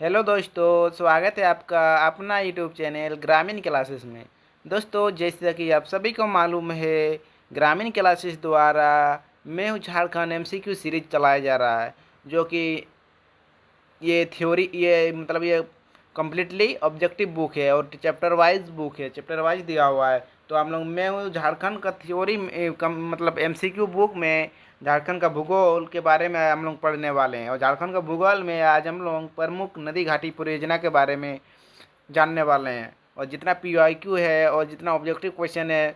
Hello दोस्तों, स्वागत है आपका अपना यूट्यूब चैनल ग्रामीण क्लासेस में। दोस्तों, जैसा कि आप सभी को मालूम है, ग्रामीण क्लासेस द्वारा मैं हूँ झारखंड एमसीक्यू सीरीज चलाया जा रहा है, जो कि ये कम्प्लीटली ऑब्जेक्टिव बुक है और चैप्टर वाइज बुक है, चैप्टर वाइज दिया हुआ है। तो हम लोग मैं हूँ झारखंड का थ्योरी एमसीक्यू बुक में झारखंड का भूगोल के बारे में हम लोग पढ़ने वाले हैं। और झारखंड का भूगोल में आज हम लोग प्रमुख नदी घाटी परियोजना के बारे में जानने वाले हैं। और जितना पीआईक्यू है और जितना ऑब्जेक्टिव क्वेश्चन है,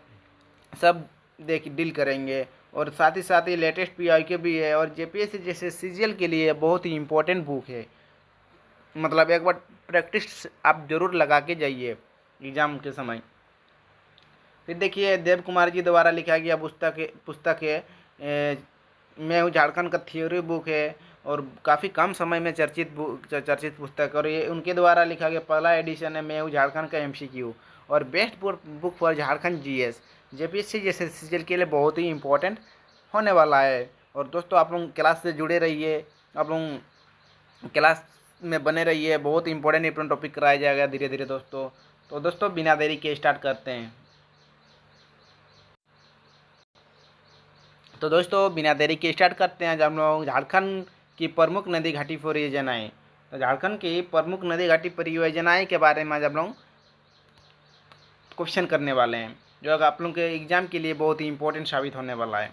सब देख डील करेंगे। और साथ ही लेटेस्ट पीआईक्यू भी है। और जेपीएससी जैसे सीजीएल के लिए बहुत ही इम्पोर्टेंट बुक है। एक बार प्रैक्टिस आप जरूर लगा के जाइए एग्ज़ाम के समय। फिर देखिए, देव कुमार जी द्वारा लिखा गया पुस्तक है मैं हूँ झारखंड का थ्योरी बुक है। और काफ़ी कम समय में चर्चित पुस्तक, और ये उनके द्वारा लिखा गया पहला एडिशन है मैं हूँ झारखंड का एमसीक्यू। और best book for Jharkhand GS JPSC जैसे सीजन के लिए बहुत ही इम्पोर्टेंट होने वाला है। और दोस्तों, आप लोग क्लास से जुड़े रहिए, आप लोग क्लास में बने रहिए। बहुत इंपॉर्टेंट टॉपिक कराया जाएगा धीरे धीरे दोस्तों। तो दोस्तों, बिना देरी के स्टार्ट करते हैं। तो दोस्तों, बिना देरी के स्टार्ट करते हैं। जब हम लोग झारखंड की प्रमुख नदी घाटी परियोजनाएं, तो झारखंड की प्रमुख नदी घाटी परियोजनाएं के बारे में जब लोग क्वेश्चन करने वाले हैं, जो अगर आप लोगों के एग्जाम के लिए बहुत ही इंपॉर्टेंट साबित होने वाला है।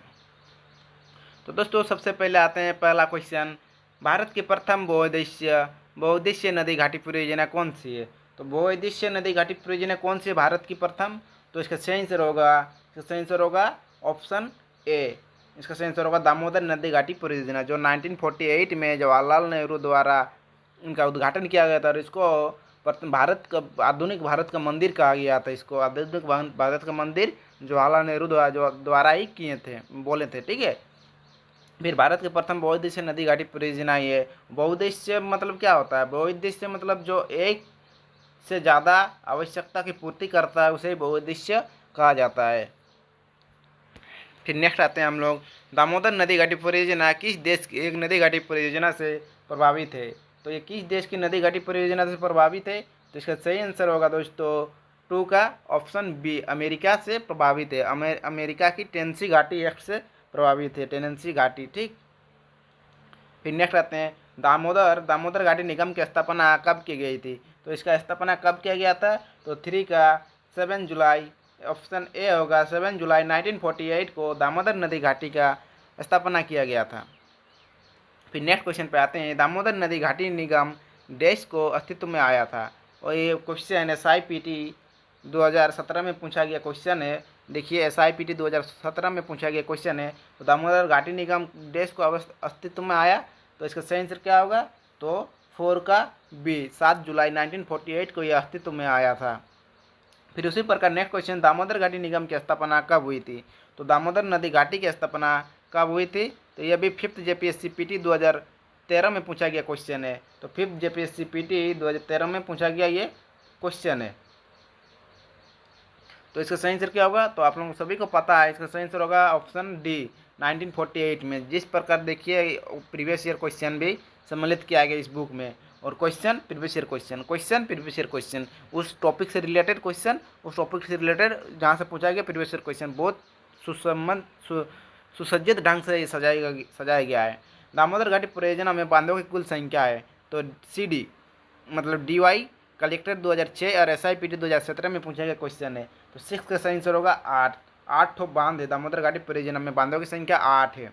तो दोस्तों, सबसे पहले आते हैं पहला क्वेश्चन। भारत की प्रथम बहुउद्देश्य नदी घाटी परियोजना कौन सी है? तो बहुउद्देश्य नदी घाटी परियोजना कौन सी है भारत की प्रथम? तो इसका सही आंसर होगा ऑप्शन ए। इसका सही आंसर होगा दामोदर नदी घाटी परियोजना, जो 1948 में जवाहरलाल नेहरू द्वारा इनका उद्घाटन किया गया था। और इसको आधुनिक भारत का मंदिर कहा गया था। इसको आधुनिक भारत का मंदिर जवाहरलाल नेहरू द्वारा ही किए थे, बोले थे। ठीक है। फिर भारत के प्रथम बहुउद्देश्य नदी घाटी परियोजना ये बहुउद्देश्य मतलब क्या होता है? बहुउद्देश्य मतलब जो एक से ज़्यादा आवश्यकता की पूर्ति करता है, उसे बहुउद्देश्य कहा जाता है। फिर नेक्स्ट आते हैं हम लोग, दामोदर नदी घाटी परियोजना किस देश की एक नदी घाटी परियोजना से प्रभावित है? तो ये किस देश की नदी घाटी परियोजना से प्रभावित है? तो इसका सही आंसर होगा दोस्तों टू का ऑप्शन बी, अमेरिका से प्रभावित है। अमेरिका की टेनेसी घाटी एक्ट से प्रभावित है, टेनेसी घाटी। ठीक। फिर नेक्स्ट आते हैं, दामोदर घाटी निगम की स्थापना कब की गई थी? तो इसका स्थापना कब किया गया था? तो 3 का 7 जुलाई, ऑप्शन ए होगा 7 जुलाई 1948 को दामोदर नदी घाटी का स्थापना किया गया था। फिर नेक्स्ट क्वेश्चन पे आते हैं, दामोदर नदी घाटी निगम देश को अस्तित्व में आया था। और ये क्वेश्चन SIPT 2017 में पूछा गया क्वेश्चन है। देखिए, SIPT 2017 में पूछा गया क्वेश्चन है। तो दामोदर घाटी निगम देश को अस्तित्व में आया, तो इसका सही आंसर क्या होगा? तो 4 का बी, 7 जुलाई 1948 को यह अस्तित्व में आया था। फिर उसी प्रकार नेक्स्ट क्वेश्चन, दामोदर घाटी निगम की स्थापना कब हुई थी? तो दामोदर नदी घाटी की स्थापना कब हुई थी? तो यह भी 5th JPSC PT 2013 में पूछा गया क्वेश्चन है। तो 5th JPSC PT 2013 में पूछा गया ये क्वेश्चन है। तो इसका सही आंसर क्या होगा? तो आप लोगों सभी को पता है, इसका सही आंसर होगा ऑप्शन डी, 1948 में। जिस प्रकार देखिए प्रीवियस ईयर क्वेश्चन भी सम्मिलित किया गया इस बुक में। और क्वेश्चन प्रीवियस ईयर क्वेश्चन, उस टॉपिक से रिलेटेड क्वेश्चन, उस टॉपिक से रिलेटेड जहाँ से पूछा गया प्रीवियस ईयर क्वेश्चन, बहुत सुसज्जित ढंग से सजाया गया है। दामोदर घाटी परियोजना में बांधों की कुल संख्या है। तो CD मतलब DY कलेक्टर 2006 और SIPT 2017 में पूछा गया क्वेश्चन है। तो 6 का सही आंसर होगा 8 ठो बांध है दामोदर घाटी परियोजना में, बांधों की संख्या 8 है।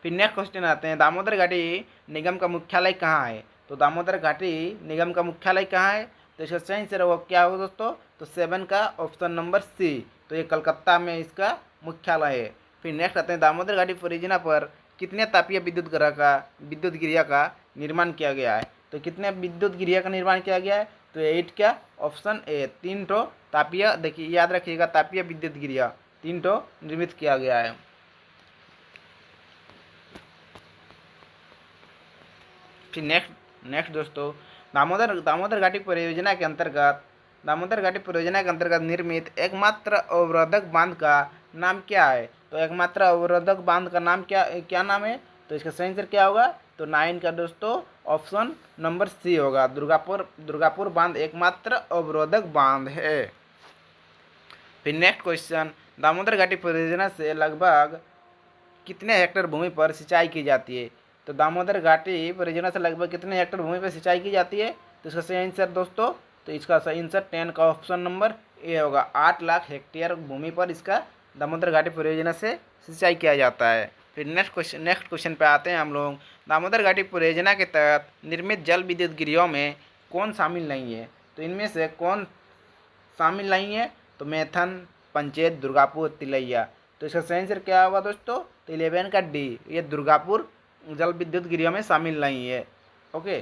फिर नेक्स्ट क्वेश्चन आते हैं, दामोदर घाटी निगम का मुख्यालय कहाँ है? तो दामोदर घाटी निगम का मुख्यालय कहाँ है? तो इसका सही आंसर होगा क्या होगा दोस्तों? तो 7 का ऑप्शन नंबर C, तो ये कलकत्ता में इसका मुख्यालय है। फिर नेक्स्ट आते हैं, दामोदर घाटी परियोजना पर कितने तापीय विद्युत गिरिया का निर्माण किया गया है? तो कितने विद्युत गिरिया का निर्माण किया गया है? तो 8 का ऑप्शन ए, 3 ठो तापीय, देखिए याद रखिएगा, तापीय विद्युत गिरिया 3 ठो निर्मित किया गया है। फिर नेक्स्ट दोस्तों, दामोदर घाटी परियोजना के अंतर्गत निर्मित एकमात्र अवरोधक बांध का नाम क्या है? तो एकमात्र अवरोधक बांध का नाम क्या नाम है? तो इसका सही आंसर क्या होगा? तो 9 का दोस्तों ऑप्शन नंबर सी होगा। दुर्गापुर बांध एकमात्र अवरोधक बांध है। फिर नेक्स्ट क्वेश्चन, दामोदर घाटी परियोजना से लगभग कितने हेक्टेयर भूमि पर सिंचाई की जाती है? तो दामोदर घाटी परियोजना से लगभग कितने हेक्टेयर भूमि पर सिंचाई की जाती है? तो इसका सही आंसर दोस्तों, तो इसका सही आंसर 10 का ऑप्शन नंबर ए होगा। 8 लाख हेक्टेयर भूमि पर इसका दामोदर घाटी परियोजना से सिंचाई किया जाता है। फिर नेक्स्ट क्वेश्चन पे आते हैं हम लोग। दामोदर घाटी परियोजना के तहत निर्मित जल विद्युत गृहों में कौन शामिल नहीं है? तो इनमें से कौन शामिल नहीं है? तो मैथन, पंचेत, दुर्गापुर, तिलैया। तो इसका सही आंसर क्या होगा दोस्तों? तो 11 का डी, ये दुर्गापुर जल विद्युत गृह में शामिल नहीं है। ओके,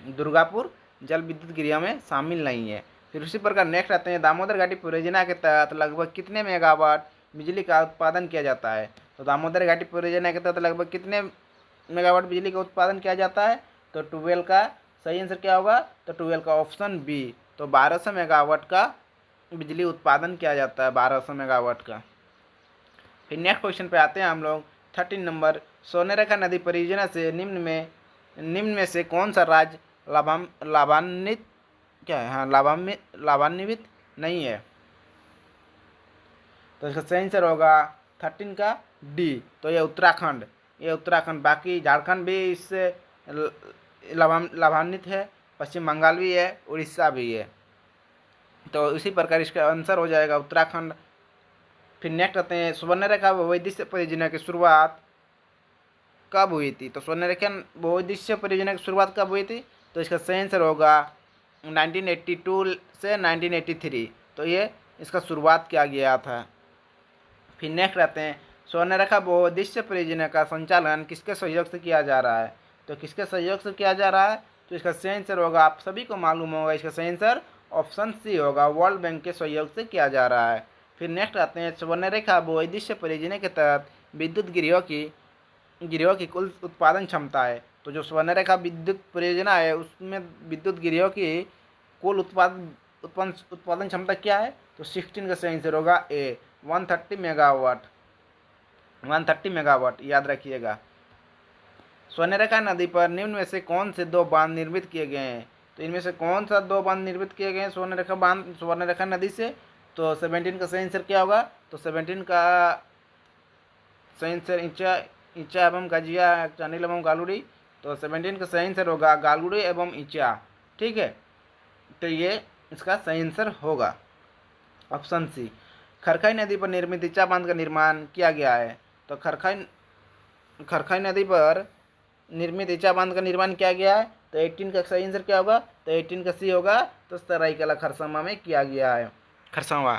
दुर्गापुर जल विद्युत गृह में शामिल नहीं है। फिर उसी प्रकार नेक्स्ट आते हैं, दामोदर घाटी परियोजना के तहत लगभग कितने मेगावाट बिजली का उत्पादन किया जाता है? तो दामोदर घाटी परियोजना के तहत लगभग कितने मेगावाट बिजली का उत्पादन किया जाता है? तो 12 का सही आंसर क्या होगा? तो 12 का ऑप्शन बी, तो 1200 मेगावाट का बिजली उत्पादन किया जाता है, 1200 मेगावाट का। फिर नेक्स्ट क्वेश्चन पे आते हैं हम लोग 13 नंबर, स्वर्णरेखा नदी परियोजना से निम्न में से कौन सा राज्य लाभान्वित क्या है? हाँ, लाभान्वित नहीं है। तो इसका सही आंसर होगा 13 का डी, तो ये उत्तराखंड। बाकी झारखंड भी इससे लाभान्वित है, पश्चिम बंगाल भी है, उड़ीसा भी है। तो इसी प्रकार इसका आंसर हो जाएगा उत्तराखंड। फिर नेक्स्ट आते हैं, स्वर्णरेखा भूविद्युत परियोजना की शुरुआत कब हुई थी? तो स्वर्णरेखा भूविद्युत परियोजना की शुरुआत कब हुई थी? तो इसका सही आंसर होगा 1982 से 1983, तो ये इसका शुरुआत किया गया था। फिर नेक्स्ट आते हैं, स्वर्णरेखा भूविद्युत परियोजना का संचालन किसके सहयोग से किया जा रहा है? तो किसके सहयोग से किया जा रहा है? तो इसका सही आंसर होगा, आप सभी को मालूम होगा, इसका सही आंसर ऑप्शन सी होगा, वर्ल्ड बैंक के सहयोग से किया जा रहा है। फिर नेक्स्ट आते हैं, स्वर्णरेखा भूविद्युत परियोजना के तहत विद्युत गिरोह की कुल उत्पादन क्षमता है। तो जो स्वर्णरेखा विद्युत परियोजना है उसमें विद्युत गिरोह की कुल उत्पादन क्षमता क्या है? तो 16 का सही आंसर होगा ए, 130 मेगावाट, याद रखिएगा। स्वर्णरेखा नदी पर निम्न में से कौन से 2 बांध निर्मित किए गए हैं? तो इनमें से कौन सा 2 बांध निर्मित किए गए हैं स्वर्णरेखा नदी से? तो 17 का सही आंसर क्या होगा? तो 17 का सही आंसर ईचा एवं गजिया, चांडिल एवं गालुड़ी। तो 17 का सही आंसर होगा गालुड़ी एवं ईचा। ठीक है, तो ये इसका सही आंसर होगा ऑप्शन सी। खरखाई नदी पर निर्मित ईचा बांध का निर्माण किया गया है। तो खरखाई नदी पर निर्मित ईचा बांध का निर्माण किया गया है। तो 18 का सही आंसर क्या होगा? तो 18 का सी होगा, तो सरायकेला खरसावां में किया गया है, खरसावां।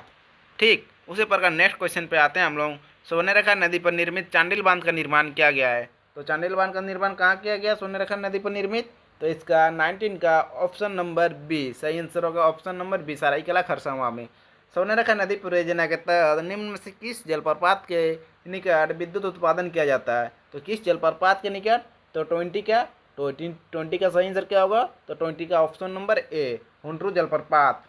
ठीक, उसी प्रकार नेक्स्ट क्वेश्चन पे आते हैं हम लोग। स्वर्णरेखा नदी पर निर्मित चांडिल बांध का निर्माण किया गया है। तो चांडिल बांध का निर्माण कहाँ किया गया स्वर्णरेखा नदी पर निर्मित? तो इसका 19 का ऑप्शन नंबर बी सही आंसर होगा, option number B, Saraikela Kharsawan में। स्वर्णरेखा नदी परियोजना के तहत निम्न में से किस जलप्रपात के निकट विद्युत उत्पादन किया जाता है? तो किस जलप्रपात के निकट? तो 20 का सही आंसर क्या होगा? तो 20 का ऑप्शन नंबर ए, हुंड्रू जलप्रपात।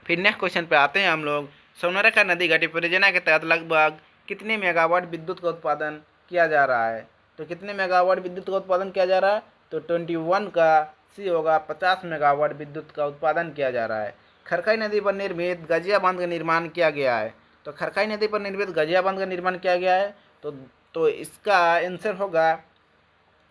फिर नेक्स्ट क्वेश्चन पे आते हैं हम लोग। स्वर्णरेखा नदी घाटी परियोजना के तहत लगभग कितने मेगावाट विद्युत का उत्पादन किया जा रहा है? तो कितने मेगावाट विद्युत का उत्पादन किया जा रहा है? तो 21 का सी होगा, 50 मेगावाट विद्युत का उत्पादन किया जा रहा है। खरखाई नदी पर निर्मित गजिया बांध का निर्माण किया गया है। तो खरखाई नदी पर निर्मित गजिया बांध का निर्माण किया गया है। तो इसका आंसर होगा,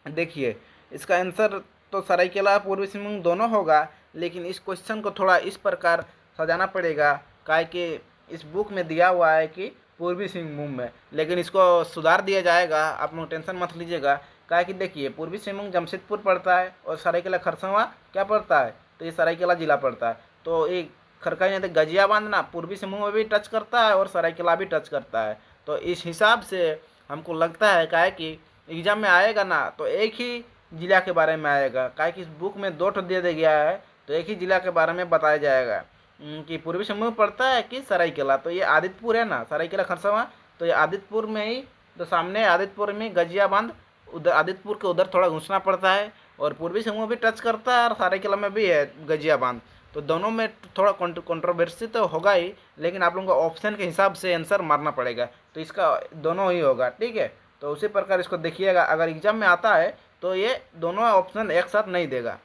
देखिए इसका आंसर तो सरायकेला पूर्वी सिंहभूम दोनों होगा, लेकिन इस क्वेश्चन को थोड़ा इस प्रकार सजाना पड़ेगा, काहे कि इस बुक में दिया हुआ है कि पूर्वी सिंहभूम में, लेकिन इसको सुधार दिया जाएगा, आप लोग टेंशन मत लीजिएगा। काहे कि देखिए पूर्वी सिंहभूम जमशेदपुर पड़ता है और सरायकेला खरसावां क्या पड़ता है? तो ये सरायकेला जिला पड़ता है। तो एक खरखाई नदी गजिया बांध ना पूर्वी सिंहभूम में भी टच करता है और सरायकेला भी टच करता है। तो इस हिसाब से हमको लगता है काहे कि एग्जाम में आएगा ना तो एक ही जिला के बारे में आएगा, काहे कि इस बुक में 2 दे दिया गया है, तो एक ही जिला के बारे में बताया जाएगा कि पूर्वी सिंहभूम में पड़ता है कि सरायकेला। तो ये आदित्यपुर है ना, सरायकेला खरसावां, तो ये आदित्यपुर में ही, तो सामने आदित्यपुर में गजिया बांध, उधर आदित्यपुर के उधर थोड़ा घुसना पड़ता है, और पूर्वी सिंहभूम भी टच करता है और सरायकेला में भी है गजिया बांध। तो दोनों में थोड़ा कंट्रोवर्सी तो होगा ही, लेकिन आप लोगों को ऑप्शन के हिसाब से आंसर मारना पड़ेगा, तो इसका दोनों ही होगा। ठीक है, तो उसी प्रकार इसको देखिएगा, अगर एग्जाम में आता है तो ये दोनों ऑप्शन एक साथ नहीं देगा।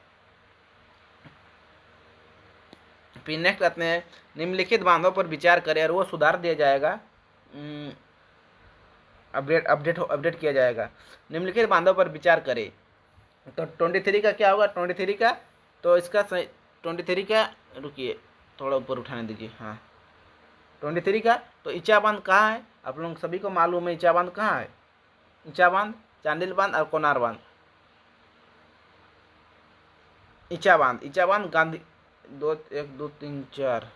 फिर नेक्स्ट आते हैं, निम्नलिखित बांधों पर विचार करें और वो सुधार दिया जाएगा, अपडेट किया जाएगा। निम्नलिखित बांधों पर विचार करें, तो 23 का क्या होगा, 23 का तो इसका 23 का, रुकिए थोड़ा ऊपर उठाने दीजिए, हाँ 23 का तो इचा बांध कहाँ है, आप लोग सभी को मालूम है इचा बांध कहाँ है, इचा बांध, चांडिल बांध और कोनार बांध। इचा बांध गांधी 1 2 3 4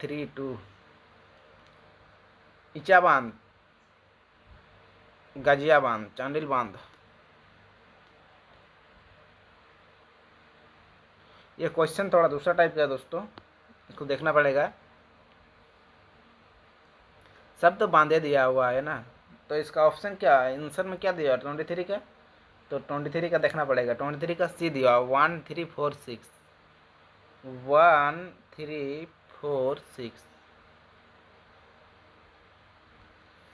3 2 इचा बांध, गाजिया बांध, चांडिल बांध। ये क्वेश्चन थोड़ा दूसरा टाइप का है दोस्तों, इसको देखना पड़ेगा। सब तो बांधे दिया हुआ है ना, तो इसका ऑप्शन क्या है, आंसर में क्या दिया 23 का, तो 23 का देखना पड़ेगा। 23 का सी दिया 1 3 4 6, 1 3 4 6,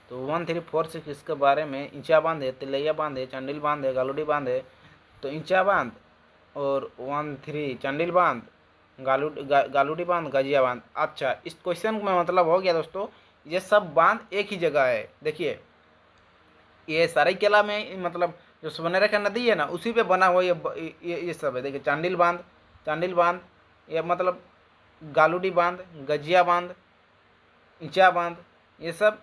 तो 1 3 4 6 इसके बारे में, इंचा बांध है, तिलैया बांध है, चांडिल बांध है, गालूडी बांध है, तो इंचा बांध और 1 3 चांडिल बांध, गालूडी बांध, गाजिया बांध। अच्छा, इस क्वेश्चन में मतलब हो गया दोस्तों, ये सब बांध एक ही जगह है। देखिए ये सरायकेला में, मतलब जो सुवर्णरेखा नदी है ना उसी पे बना हुआ ये सब है। देखिए चांडिल बांध, ये मतलब गालूडी बांध, गजिया बांध, इंचा बांध, ये सब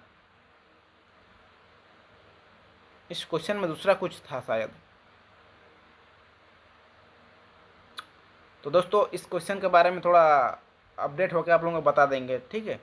इस क्वेश्चन में दूसरा कुछ था शायद। तो दोस्तों इस क्वेश्चन के बारे में थोड़ा अपडेट होकर आप लोगों को बता देंगे, ठीक है।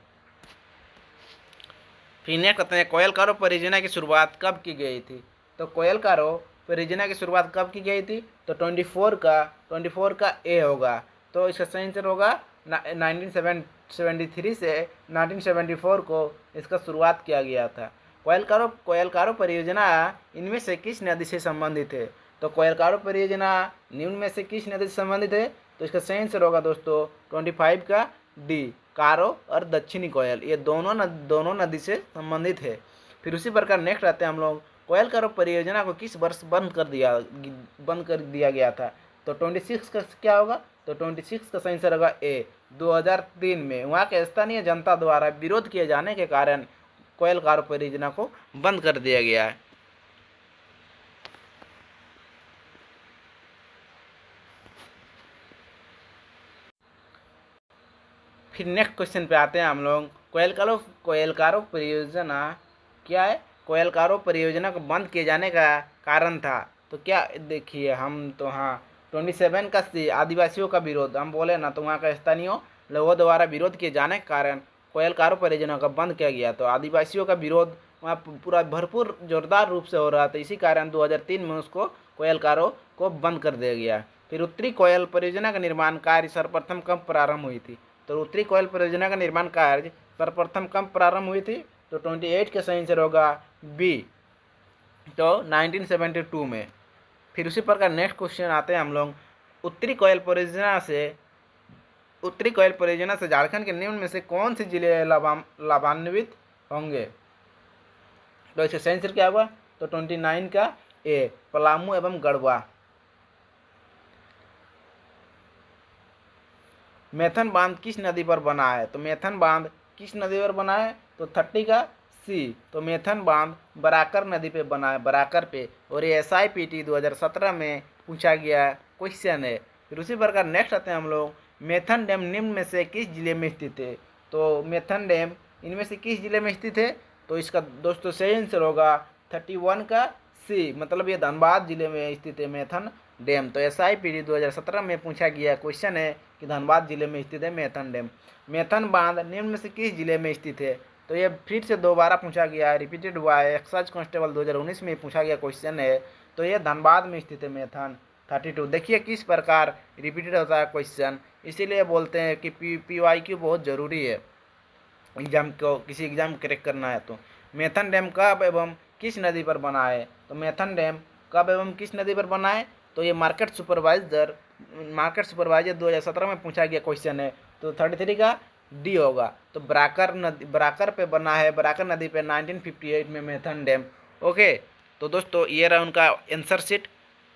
फिर नेक्स्ट कहते हैं, कोयलकारो परियोजना की शुरुआत कब की गई थी, तो कोयलकारो परियोजना की शुरुआत कब की गई थी, तो 24 का ए होगा, तो इसका सही आंसर होगा 1973 से 1974 को इसका शुरुआत किया गया था। कोयलकारो परियोजना इनमें से किस नदी से संबंधित है, तो कोयलकारो परियोजना निम्न में से किस नदी से संबंधित है, तो इसका सही आंसर होगा दोस्तों 25 का डी, कारो और दक्षिणी कोयल, ये दोनों नदी से संबंधित है। फिर उसी प्रकार नेक्स्ट आते हैं हम लोग, कोयलकारो परियोजना को किस वर्ष बंद कर दिया गया था, तो 26 का क्या होगा, तो 26 का सही आंसर होगा ए, 2003 में वहाँ के स्थानीय जनता द्वारा विरोध किए जाने के कारण कोयलकारो परियोजना को बंद कर दिया गया है। फिर नेक्स्ट क्वेश्चन पे आते हैं हम लोग, कोयलकारो परियोजना क्या है, कोयलकारो परियोजना को बंद किए जाने का कारण था, तो क्या देखिए हम तो हाँ 27 का सी, आदिवासियों का विरोध, हम बोले ना तो वहाँ का स्थानीय लोगों द्वारा विरोध किए जाने के कारण कोयलकारो परियोजना का बंद किया गया। तो आदिवासियों का विरोध वहाँ पूरा भरपूर जोरदार रूप से हो रहा था, इसी कारण 2003 में उसको कोयलकारो को बंद कर दिया गया। फिर उत्तरी कोयल परियोजना का निर्माण कार्य सर्वप्रथम कब प्रारंभ हुई थी, तो उत्तरी कोयल परियोजना का निर्माण कार्य सर्वप्रथम कब प्रारंभ हुई थी, तो 28 का सही आंसर होगा बी, तो 1972 में। फिर उसी प्रकार नेक्स्ट क्वेश्चन आते हैं हम लोग, उत्तरी कोयल परियोजना से झारखंड के निम्न में से कौन से जिले लाभान्वित होंगे, तो इसका सही आंसर क्या होगा, तो 29 का ए, पलामू एवं गढ़वा। मेथन बांध किस नदी पर बना है, तो मेथन बांध किस नदी पर बना है, तो 30 का सी, तो मेथन बांध बराकर नदी पे बना है, बराकर पे, और ये SIPT 2017 में पूछा गया क्वेश्चन है। फिर उसी प्रकार नेक्स्ट आते हैं हम लोग, मेथन डैम निम्न में से किस जिले में स्थित है, तो मेथन डैम इनमें से किस जिले में स्थित है, तो इसका दोस्तों सही आंसर होगा 31 का सी, मतलब ये धनबाद जिले में स्थित है मेथन डैम। तो SIPT 2017 में पूछा गया क्वेश्चन है कि धनबाद जिले में स्थित है मेथन डैम। मेथन बांध निम्न में से किस जिले में स्थित है, तो ये फिर से दोबारा पूछा गया है, रिपीटेड हुआ है, एक्साइज कांस्टेबल 2019 में पूछा गया क्वेश्चन है, तो ये धनबाद में स्थित है मेथन 32। देखिए किस प्रकार रिपीटेड होता है क्वेश्चन, इसीलिए बोलते हैं कि PYQ बहुत ज़रूरी है एग्जाम को, किसी एग्जाम क्रैक करना है तो। मेथन डैम कब एवं किस नदी पर बना है, तो मेथन डैम कब एवं किस नदी पर बना है, तो ये मार्केट सुपरवाइजर 2017 में पूछा गया क्वेश्चन है। तो 33 का डी होगा। तो बराकर पे बना है, बराकर नदी पे 1958 में मैथन डैम। ओके, तो दोस्तों ये रहा उनका आंसर शीट।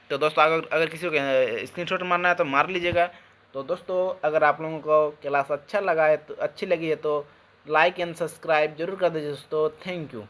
तो दोस्तों अगर किसी को स्क्रीनशॉट मारना है तो मार लीजिएगा। तो दोस्तों अगर आप लोगों को क्लास अच्छा लगा है तो अच्छी लगी है तो लाइक एंड सब्सक्राइब जरूर कर दीजिए दोस्तों। Thank you.